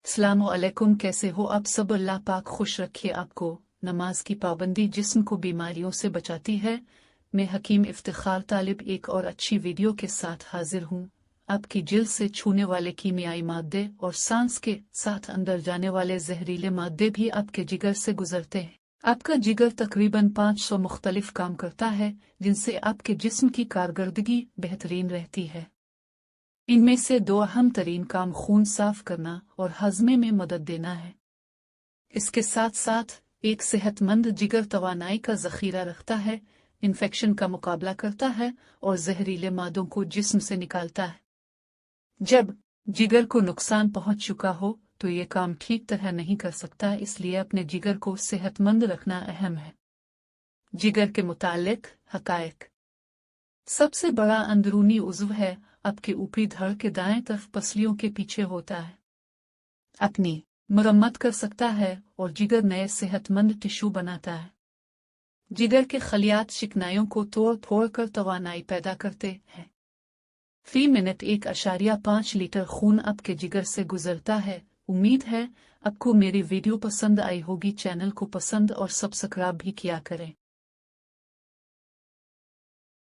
अस्सलामु अलैकुम, कैसे हो आप सब? अल्लाह पाक खुश रखे आपको। नमाज की पाबंदी जिस्म को बीमारियों से बचाती है। मैं हकीम इफ्तिखार तालिब एक और अच्छी वीडियो के साथ हाजिर हूँ। आपकी जिल्द से छूने वाले कीमियाई मादे और सांस के साथ अंदर जाने वाले जहरीले मादे भी आपके जिगर से गुजरते हैं। आपका जिगर तकरीबन 500 मुख्तलिफ काम करता है, जिनसे आपके जिस्म की कारकर्दगी बेहतरीन रहती है। इनमें से दो अहम तरीन काम खून साफ करना और हजमे में मदद देना है। इसके साथ साथ एक सेहतमंद जिगर तवानाई का जखीरा रखता है, इन्फेक्शन का मुकाबला करता है और जहरीले मादों को जिस्म से निकालता है। जब जिगर को नुकसान पहुंच चुका हो तो ये काम ठीक तरह नहीं कर सकता, इसलिए अपने जिगर को सेहतमंद रखना अहम है। जिगर के मुतालिक हकायक। सबसे बड़ा अंदरूनी उज़्व है, आपके ऊपरी धड़ के दाएं तरफ पसलियों के पीछे होता है। अपनी मरम्मत कर सकता है और जिगर नए सेहतमंद टिश्यू बनाता है। जिगर के खलियात चिकनाइयों को तोड़ फोड़ कर तवानाई पैदा करते हैं। फी मिनट 1.5 लीटर खून आपके जिगर से गुजरता है। उम्मीद है आपको मेरी वीडियो पसंद आई होगी। चैनल को पसंद और सब्सक्राइब भी किया करें।